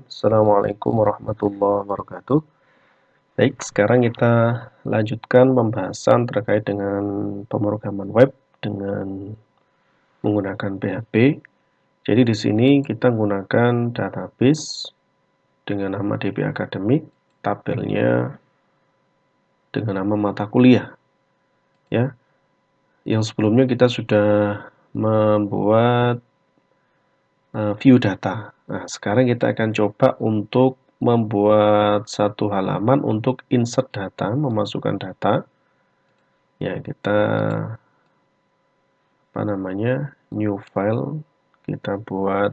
Assalamualaikum warahmatullahi wabarakatuh. Baik, sekarang kita lanjutkan pembahasan terkait dengan pemrograman web dengan menggunakan PHP. Jadi di sini kita menggunakan database dengan nama DB Academic, tabelnya dengan nama mata kuliah. Ya, yang sebelumnya kita sudah membuat view data. Nah, sekarang kita akan coba untuk membuat satu halaman untuk insert data, memasukkan data. Ya, kita new file, kita buat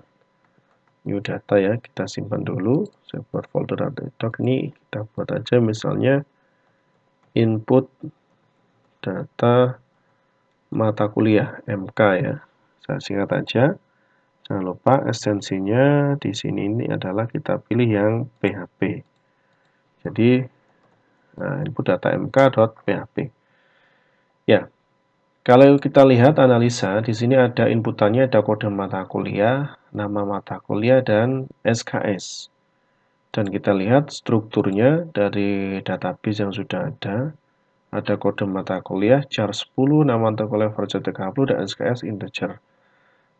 new data ya, kita simpan dulu. Saya buat folder doc ini, kita buat aja misalnya input data mata kuliah MK ya. Saya singkat aja. Jangan lupa ekstensinya di sini ini adalah kita pilih yang PHP. Jadi input data mk.php. Ya, kalau kita lihat analisa di sini ada inputannya, ada kode mata kuliah, nama mata kuliah dan SKS. Dan kita lihat strukturnya dari database yang sudah ada kode mata kuliah char 10, nama mata kuliah versi 30 dan SKS integer.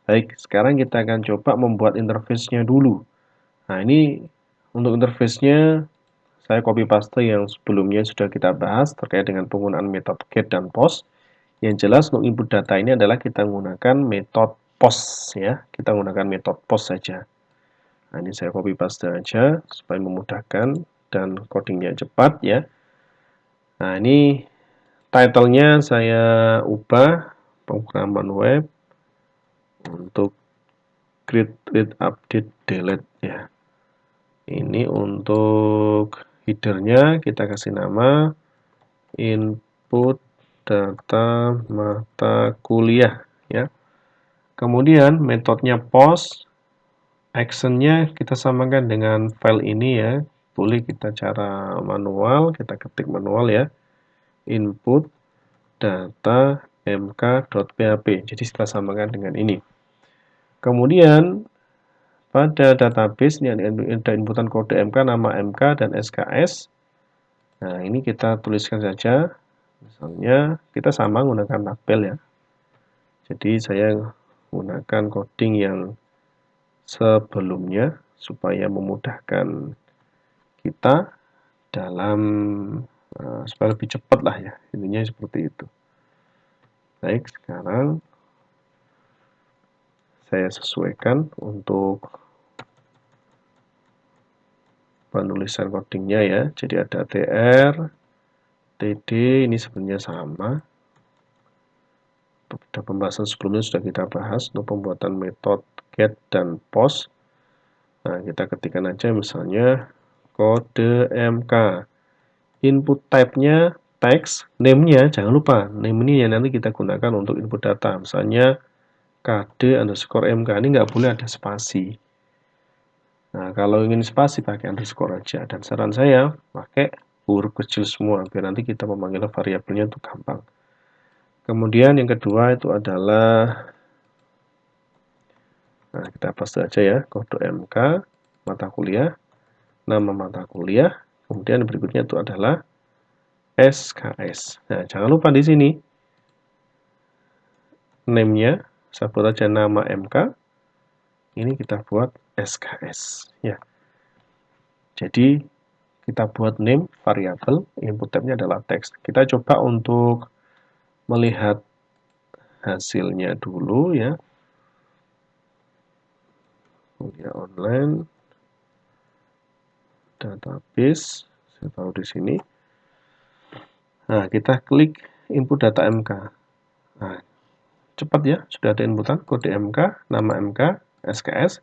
Baik, sekarang kita akan coba membuat interface-nya dulu. Nah, ini untuk interface-nya saya copy paste yang sebelumnya sudah kita bahas terkait dengan penggunaan metode get dan post. Yang jelas untuk input data ini adalah kita menggunakan metode post ya. Kita menggunakan metode post saja. Nah, ini saya copy paste aja supaya memudahkan dan codingnya cepat ya. Nah, ini title-nya saya ubah pemrograman web untuk create, read, update, delete ya. Ini untuk header-nya kita kasih nama input data mata kuliah ya. Kemudian metodenya post, action-nya kita samakan dengan file ini ya. Boleh kita cara manual, kita ketik manual ya. Input data mk.php. Jadi kita samakan dengan ini. Kemudian pada database ini ada inputan kode MK, nama MK dan SKS. Nah, ini kita tuliskan saja. Misalnya kita sama menggunakan tabel ya. Jadi saya menggunakan coding yang sebelumnya supaya memudahkan kita dalam supaya lebih cepat lah ya. Intinya seperti itu. Baik, sekarang saya sesuaikan untuk penulisan codingnya ya. Jadi ada tr, td, ini sebenarnya sama. Pada pembahasan sebelumnya sudah kita bahas untuk pembuatan metode get dan post. Nah, kita ketikkan aja misalnya kode MK. Input type-nya text, name-nya jangan lupa. Name ini yang nanti kita gunakan untuk input data. Misalnya kd_mk, ini nggak boleh ada spasi. Nah, kalau ingin spasi pakai underscore aja. Dan saran saya pakai huruf kecil semua biar nanti kita memanggil variabelnya itu gampang. Kemudian yang kedua itu adalah kita paste aja ya, kode MK, mata kuliah, nama mata kuliah, kemudian berikutnya itu adalah SKS. Nah, jangan lupa di sini name-nya, saya buat aja nama MK, ini kita buat SKS. Ya. Jadi, kita buat name variabel, input type-nya adalah teks. Kita coba untuk melihat hasilnya dulu ya. Kuliah online, database, saya taruh di sini. Nah, kita klik input data MK. Nah, cepat ya, sudah ada inputan kode MK, nama MK, SKS.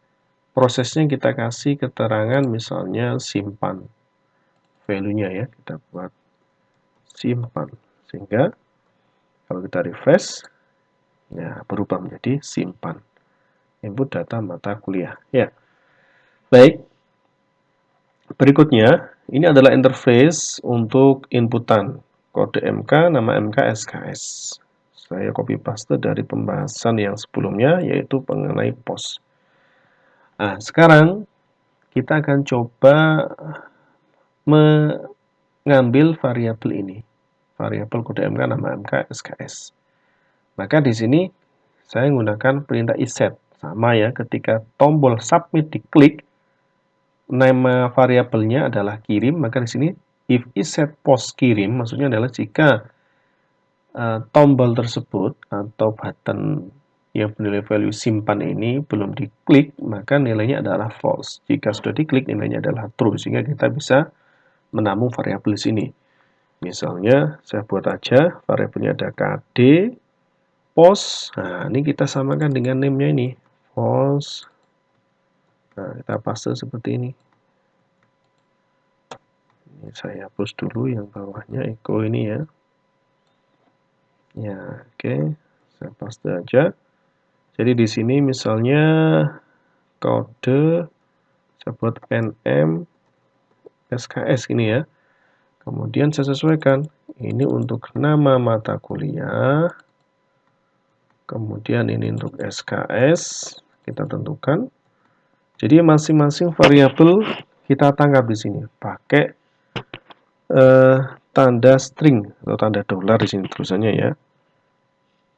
Prosesnya kita kasih keterangan misalnya simpan. Value-nya ya, kita buat simpan. Sehingga kalau kita refresh, ya berubah menjadi simpan. Input data mata kuliah. Ya. Baik. Berikutnya, ini adalah interface untuk inputan kode MK, nama MK, SKS. Saya copy paste dari pembahasan yang sebelumnya, yaitu mengenai post. Nah, sekarang kita akan coba mengambil variabel ini. Variabel kode MK, nama MK, SKS. Maka di sini saya menggunakan perintah iset. Sama ya, ketika tombol submit diklik, nama variabelnya adalah kirim, maka di sini if iset post kirim, maksudnya adalah jika tombol tersebut atau button yang bernilai value simpan ini belum diklik, maka nilainya adalah false. Jika sudah diklik, nilainya adalah true, sehingga kita bisa menampung variabel di sini. Misalnya, saya buat aja variabelnya ada KD, post. Nah, ini kita samakan dengan name-nya ini, post. Nah, kita paste seperti ini. Ini saya hapus dulu yang bawahnya, echo ini ya. Ya, oke. Saya paste aja. Jadi di sini misalnya kode saya buat NM SKS ini ya. Kemudian saya sesuaikan. Ini untuk nama mata kuliah. Kemudian ini untuk SKS. Kita tentukan. Jadi masing-masing variabel kita tangkap di sini. Pakai tanda string atau tanda dolar di sini tulisannya ya.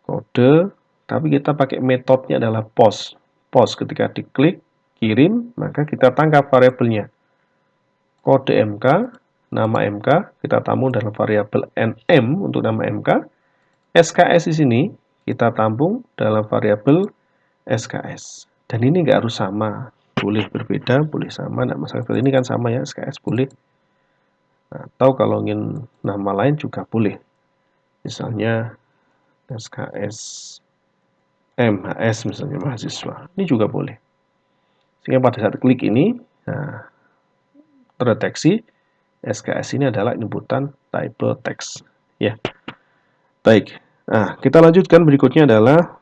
Kode. Tapi kita pakai metodenya adalah post. Post ketika diklik, kirim, maka kita tangkap variabelnya. Kode MK, nama MK, kita tampung dalam variabel NM untuk nama MK. SKS di sini kita tampung dalam variabel SKS. Dan ini nggak harus sama. Boleh berbeda, boleh sama. Nah, masalah ini kan sama ya, SKS boleh. Nah, atau kalau ingin nama lain juga boleh. Misalnya SKS MHS misalnya mahasiswa. Ini juga boleh. Sehingga pada saat klik ini, nah, terdeteksi SKS ini adalah inputan type text. Ya, baik. Nah, kita lanjutkan berikutnya adalah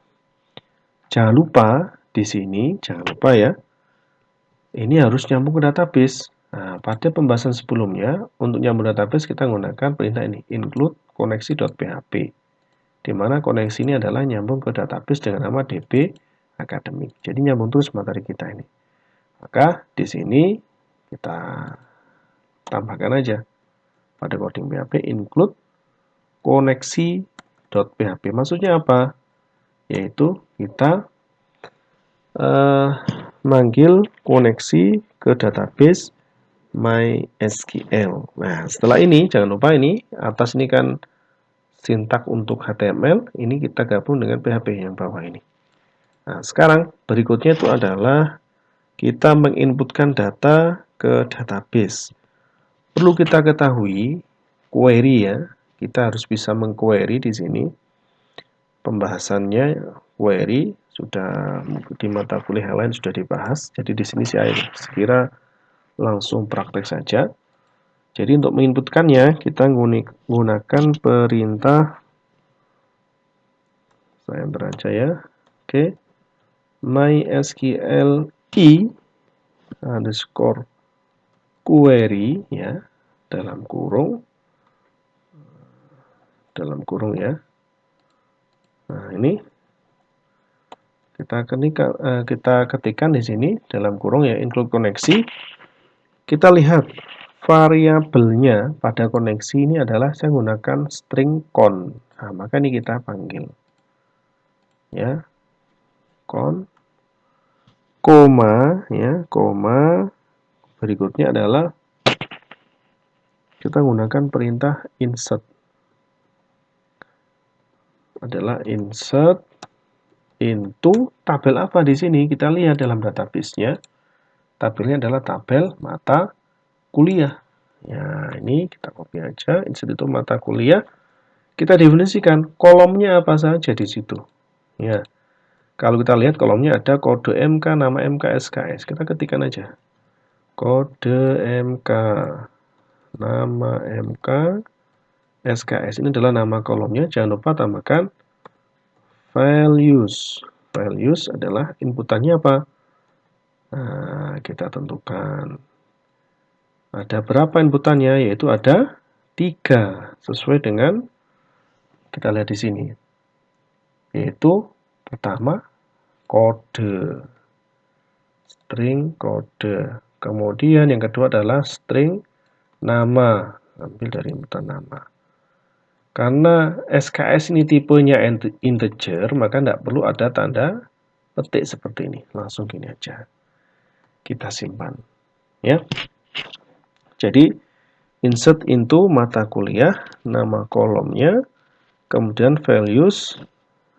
jangan lupa di sini, jangan lupa ya, ini harus nyambung ke database. Nah, pada pembahasan sebelumnya, untuk nyambung database kita menggunakan perintah ini, include koneksi.php. Di mana koneksi ini adalah nyambung ke database dengan nama DB Academic. Jadi nyambung terus materi kita ini. Maka di sini kita tambahkan aja pada coding PHP include koneksi.php. Maksudnya apa? Yaitu kita manggil koneksi ke database MySQL. Nah, setelah ini jangan lupa ini atas ini kan sintak untuk HTML, ini kita gabung dengan PHP yang bawah ini. Nah, sekarang berikutnya itu adalah kita menginputkan data ke database. Perlu kita ketahui query ya, kita harus bisa mengquery di sini. Pembahasannya query sudah di mata kuliah lain sudah dibahas. Jadi di sini saya sekira langsung praktek saja. Jadi untuk menginputkannya kita menggunakan perintah saya enter aja ya. Oke. MySQL underscore query ya dalam kurung ya. Nah, ini kita ketikkan di sini dalam kurung ya include koneksi. Kita lihat variabelnya pada koneksi ini adalah saya menggunakan string con. Nah, maka ini kita panggil ya con koma ya koma berikutnya adalah kita menggunakan perintah insert into tabel apa di sini kita lihat dalam database-nya. Tabelnya adalah tabel mata kuliah. Ya, ini kita copy aja, insert itu mata kuliah. Kita definisikan kolomnya apa saja di situ. Ya. Kalau kita lihat kolomnya ada kode MK, nama MK, SKS. Kita ketikkan aja. Kode MK, nama MK, SKS. Ini adalah nama kolomnya. Jangan lupa tambahkan values. Values adalah inputannya apa? Nah, kita tentukan. Ada berapa inputannya? Yaitu ada 3. Sesuai dengan kita lihat di sini. Yaitu pertama kode. String kode. Kemudian yang kedua adalah string nama, ambil dari inputan nama. Karena SKS ini tipenya integer, maka tidak perlu ada tanda petik seperti ini. Langsung gini aja. Kita simpan. Ya. Jadi, insert into mata kuliah, nama kolomnya, kemudian values.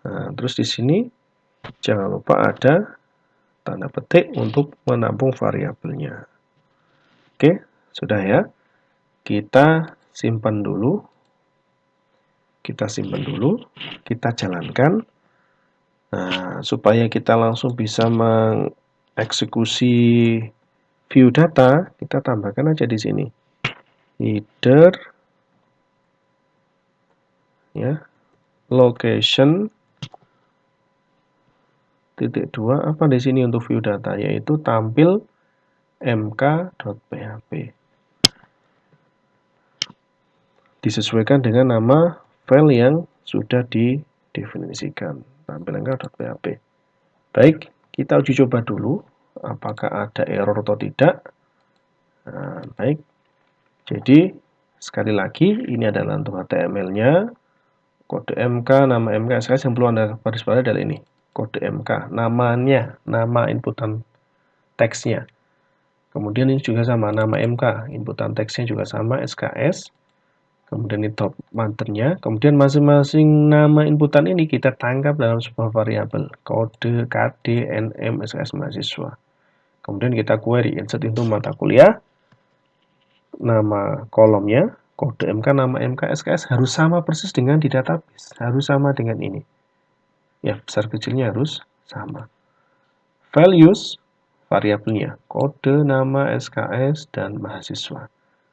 Nah, terus di sini jangan lupa ada tanda petik untuk menampung variabelnya. Oke, sudah ya. Kita simpan dulu. Kita jalankan. Nah, supaya kita langsung bisa mengeksekusi view data, kita tambahkan aja di sini. Header, ya, location, titik 2, apa di sini untuk view data, yaitu tampil mk.php. Disesuaikan dengan nama file yang sudah didefinisikan, tampil mk.php. Baik, kita uji coba dulu apakah ada error atau tidak. Nah, baik. Jadi sekali lagi ini adalah untuk HTML-nya, kode MK, nama MK, SKS yang perlu Anda garis bawahi adalah ini, kode MK, namanya, nama inputan teksnya. Kemudian ini juga sama, nama MK, inputan teksnya juga sama, SKS. Kemudian ini top mothernya. Kemudian masing-masing nama inputan ini kita tangkap dalam sebuah variabel, kode, KD, NM, SKS mahasiswa. Kemudian kita query, insert into mata kuliah, nama kolomnya, kode MK, nama MK, SKS harus sama persis dengan di database, harus sama dengan ini. Ya, besar kecilnya harus sama. Values, variabelnya, kode, nama, SKS, dan mahasiswa.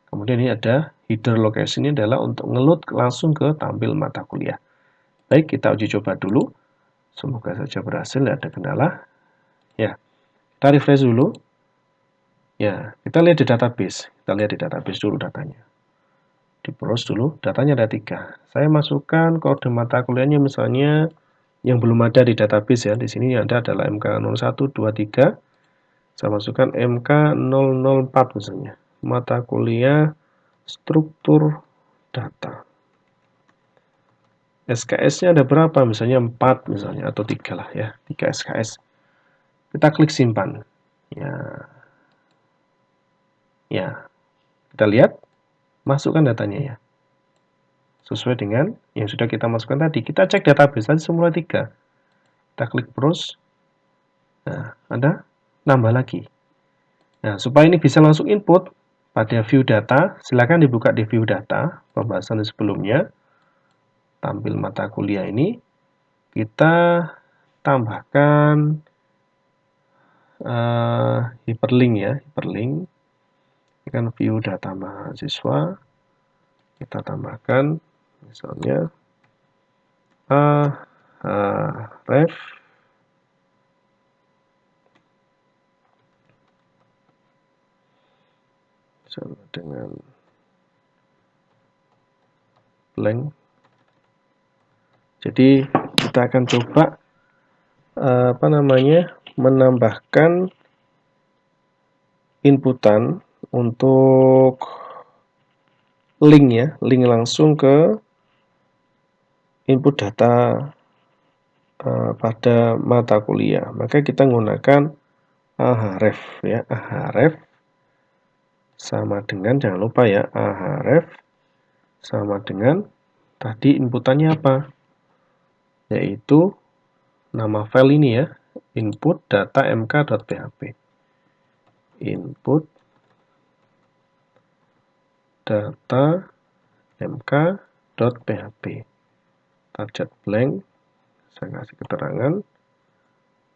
Kemudian ini ada header location, ini adalah untuk ngeload langsung ke tampil mata kuliah. Baik, kita uji coba dulu. Semoga saja berhasil, tidak ada kendala. Ya, kita refresh dulu. Ya, kita lihat di database. Kita lihat di database dulu datanya. Dibrowse dulu, datanya ada 3. Saya masukkan kode mata kuliahnya misalnya yang belum ada di database ya. Di sini yang ada adalah MK0123. Saya masukkan MK004 misalnya. Mata kuliah struktur data. SKS-nya ada berapa? Misalnya 4 misalnya atau 3 lah ya, 3 SKS. Kita klik simpan. Ya. Ya. Kita lihat masukkan datanya ya. Sesuai dengan yang sudah kita masukkan tadi. Kita cek database tadi semula 3. Kita klik browse. Nah, ada nambah lagi. Nah, supaya ini bisa langsung input pada view data, silakan dibuka di view data, pembahasan sebelumnya. Tampil mata kuliah ini, kita tambahkan hyperlink ya, hyperlink. Ini kan view data mahasiswa. Kita tambahkan misalnya ref sama dengan blank. Jadi kita akan coba menambahkan inputan untuk link ya, link langsung ke input data pada mata kuliah. Maka kita menggunakan ahref ya, ahref sama dengan, jangan lupa ya, ahref sama dengan tadi inputannya apa? Yaitu nama file ini ya, input data mk.php. Input data mk.php. Target blank, saya kasih keterangan,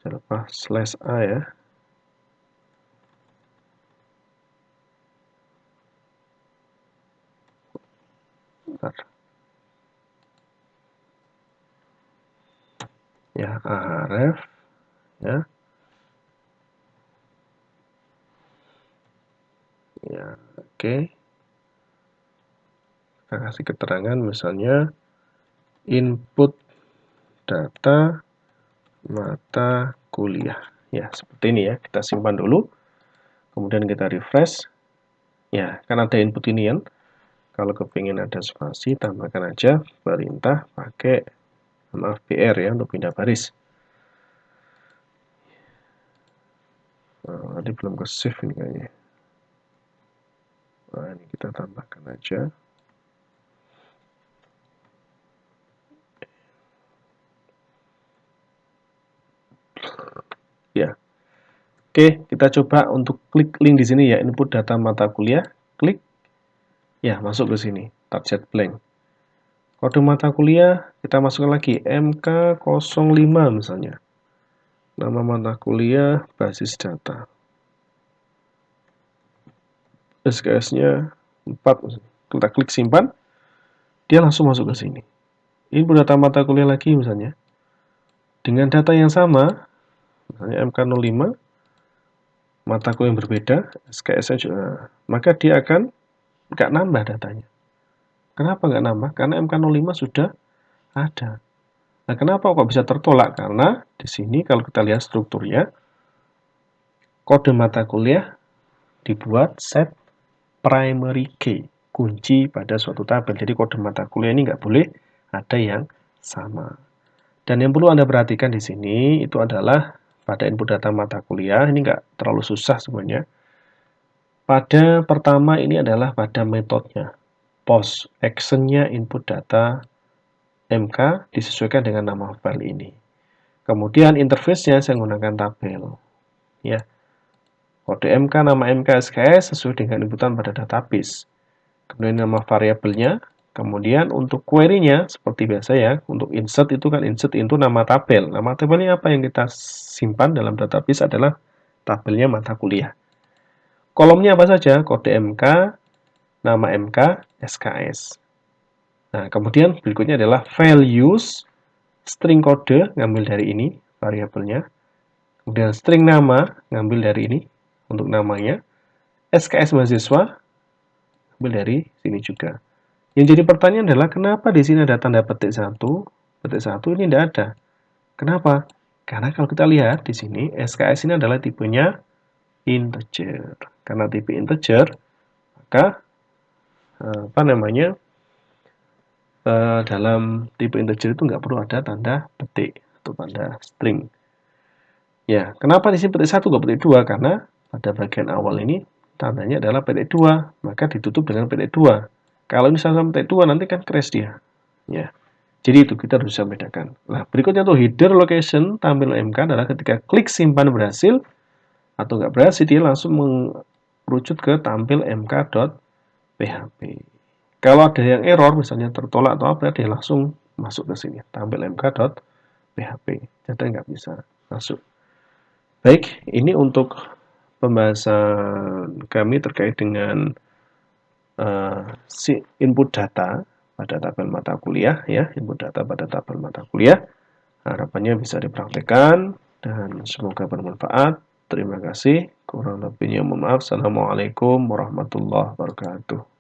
jangan lupa /a ya. Bentar. Ya, ahref ya. Ya, oke. Kita kasih keterangan misalnya input data mata kuliah. Ya, seperti ini ya. Kita simpan dulu. Kemudian kita refresh. Ya, kan ada input ini kan. Kalau kepingin ada spasi, tambahkan aja perintah pakai BR ya untuk pindah baris. Nah, tadi belum ke save ini kayaknya. Nah, ini kita tambahkan aja. Ya. Oke, kita coba untuk klik link di sini ya, input data mata kuliah, klik. Ya, masuk ke sini, target blank. Kode mata kuliah, kita masukkan lagi, MK05 misalnya. Nama mata kuliah, basis data. SKS-nya 4, kita klik simpan, dia langsung masuk ke sini. Input data mata kuliah lagi misalnya. Dengan data yang sama, misalnya MK05, mata kuliah yang berbeda, SKS-nya juga, maka dia akan nggak nambah datanya. Kenapa nggak nambah? Karena MK05 sudah ada. Nah, kenapa kok bisa tertolak? Karena di sini kalau kita lihat strukturnya, kode mata kuliah dibuat set primary key, kunci pada suatu tabel. Jadi kode mata kuliah ini nggak boleh ada yang sama. Dan yang perlu Anda perhatikan di sini itu adalah pada input data mata kuliah, ini nggak terlalu susah sebenarnya. Pada pertama ini adalah pada metodenya. Post actionnya input data MK disesuaikan dengan nama file ini. Kemudian interface-nya saya menggunakan tabel. Ya. Kode MK, nama MK SKS sesuai dengan inputan pada database. Kemudian nama variabelnya. Kemudian untuk query-nya seperti biasa ya, untuk insert itu kan insert into nama tabel. Nama tabelnya apa yang kita simpan dalam database adalah tabelnya mata kuliah. Kolomnya apa saja? Kode MK, nama MK, SKS. Nah, kemudian berikutnya adalah values, string kode, ngambil dari ini, variabelnya. Kemudian string nama, ngambil dari ini, untuk namanya. SKS mahasiswa, ngambil dari sini juga. Yang jadi pertanyaan adalah, kenapa di sini ada tanda petik 1, ini tidak ada. Kenapa? Karena kalau kita lihat di sini, SKS ini adalah tipenya integer. Karena tipe integer, maka dalam tipe integer itu nggak perlu ada tanda petik atau tanda string. Ya, kenapa di sini petik 1 nggak petik 2? Karena pada bagian awal ini tandanya adalah petik 2, maka ditutup dengan petik 2. Kalau ini sama petik 2 nanti kan crash dia. Ya. Jadi itu kita harus bisa membedakan. Nah, berikutnya tuh header location tampil MK adalah ketika klik simpan berhasil atau nggak berhasil, dia langsung merucut ke tampil mk.php. Kalau ada yang error, misalnya tertolak atau apa, dia langsung masuk ke sini, tampil mk.php. Jadi nggak bisa masuk. Baik, ini untuk pembahasan kami terkait dengan input data pada tabel mata kuliah, ya, input data pada tabel mata kuliah. Harapannya bisa dipraktekkan dan semoga bermanfaat. Terima kasih. Kurang lebihnya mohon maaf. Assalamualaikum warahmatullahi wabarakatuh.